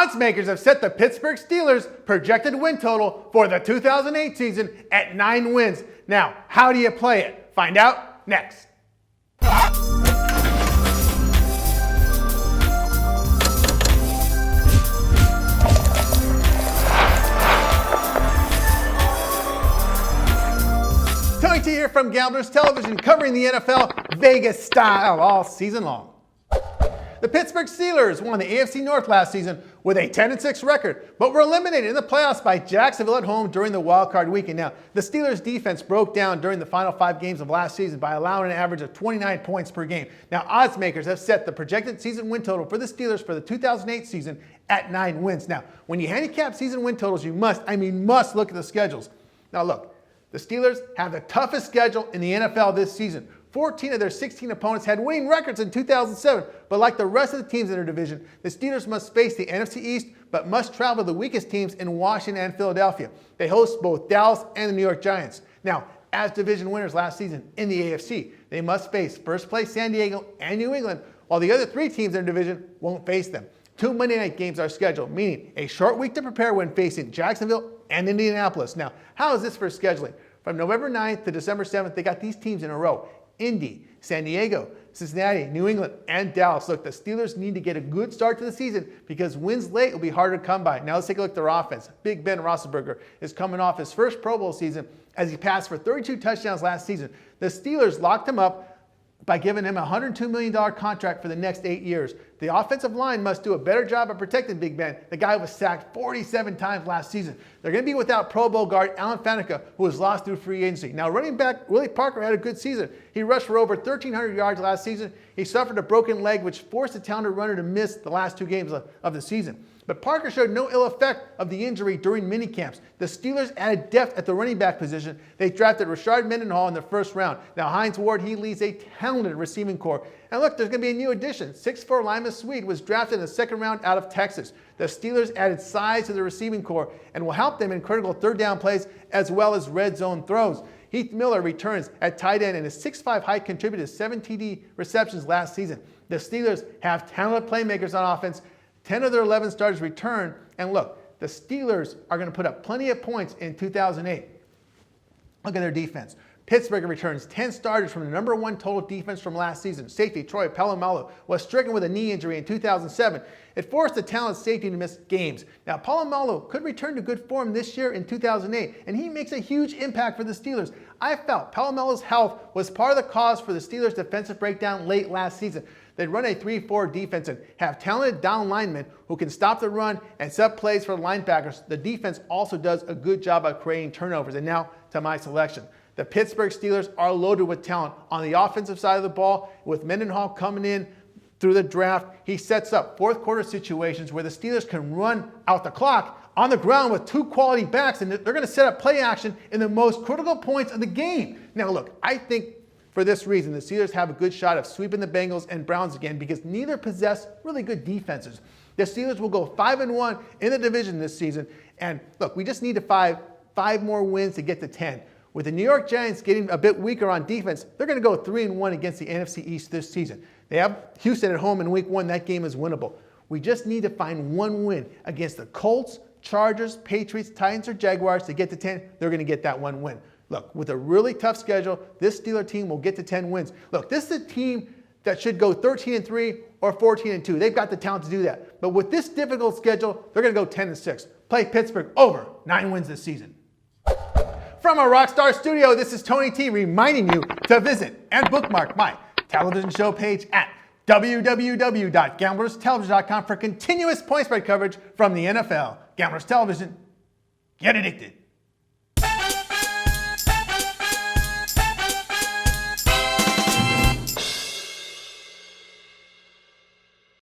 Oddsmakers have set the Pittsburgh Steelers' projected win total for the 2008 season at 9 wins. Now, how do you play it? Find out next. Tony T here from Gamblers Television, covering the NFL Vegas style all season long. The Pittsburgh Steelers won the AFC North last season with a 10-6 record, but were eliminated in the playoffs by Jacksonville at home during the wildcard weekend. Now, the Steelers' defense broke down during the final 5 games of last season by allowing an average of 29 points per game. Now, Oddsmakers have set the projected season win total for the Steelers for the 2008 season at 9 wins. Now, when you handicap season win totals, you must look at the schedules. Now, look, the Steelers have the toughest schedule in the NFL this season. 14 of their 16 opponents had winning records in 2007, but like the rest of the teams in their division, the Steelers must face the NFC East, but must travel the weakest teams in Washington and Philadelphia. They host both Dallas and the New York Giants. Now, as division winners last season in the AFC, they must face first place San Diego and New England, while the other 3 teams in their division won't face them. 2 Monday night games are scheduled, meaning a short week to prepare when facing Jacksonville and Indianapolis. Now, how is this for scheduling? From November 9th to December 7th, they got these teams in a row: Indy, San Diego, Cincinnati, New England, and Dallas. Look, the Steelers need to get a good start to the season because wins late will be harder to come by. Now let's take a look at their offense. Big Ben Roethlisberger is coming off his first Pro Bowl season as he passed for 32 touchdowns last season. The Steelers locked him up by giving him a $102 million contract for the next 8 years. The offensive line must do a better job of protecting Big Ben. The guy was sacked 47 times last season. They're going to be without Pro Bowl guard Alan Faneca, who was lost through free agency. Now, running back Willie Parker had a good season. He rushed for over 1,300 yards last season. He suffered a broken leg, which forced the talented runner to miss the last 2 games of the season. But Parker showed no ill effect of the injury during minicamps. The Steelers added depth at the running back position. They drafted Rashard Mendenhall in the first round. Now, Hines Ward, he leads a talented receiving corps. And look, there's going to be a new addition. 6'4" Lima Swede was drafted in the 2nd round out of Texas. The Steelers added size to the receiving corps and will help them in critical 3rd down plays as well as red zone throws. Heath Miller returns at tight end, and his 6'5" height contributed 7 TD receptions last season. The Steelers have talented playmakers on offense. 10 of their 11 starters return. And look, the Steelers are going to put up plenty of points in 2008. Look at their defense. Pittsburgh returns 10 starters from the #1 total defense from last season. Safety Troy Polamalu was stricken with a knee injury in 2007. It forced the talented safety to miss games. Now, Polamalu could return to good form this year in 2008, and he makes a huge impact for the Steelers. I felt Polamalu's health was part of the cause for the Steelers' defensive breakdown late last season. They'd run a 3-4 defense and have talented down linemen who can stop the run and set up plays for the linebackers. The defense also does a good job of creating turnovers. And now to my selection. The Pittsburgh Steelers are loaded with talent on the offensive side of the ball. With Mendenhall coming in through the draft, he sets up 4th quarter situations where the Steelers can run out the clock on the ground with 2 quality backs, and they're going to set up play action in the most critical points of the game. Now look, I think for this reason, the Steelers have a good shot of sweeping the Bengals and Browns again because neither possess really good defenses. The Steelers will go 5-1 in the division this season. And look, we just need to 5 more wins to get to 10. With the New York Giants getting a bit weaker on defense, they're going to go 3-1 against the NFC East this season. They have Houston at home in week 1. That game is winnable. We just need to find 1 win against the Colts, Chargers, Patriots, Titans, or Jaguars to get to 10. They're going to get that 1 win. Look, with a really tough schedule, this Steeler team will get to 10 wins. Look, this is a team that should go 13-3 or 14-2. They've got the talent to do that. But with this difficult schedule, they're going to go 10-6. Play Pittsburgh over 9 wins this season. From our Rockstar studio, this is Tony T reminding you to visit and bookmark my television show page at www.gamblerstelevision.com for continuous point spread coverage from the NFL. Gamblers Television, get addicted.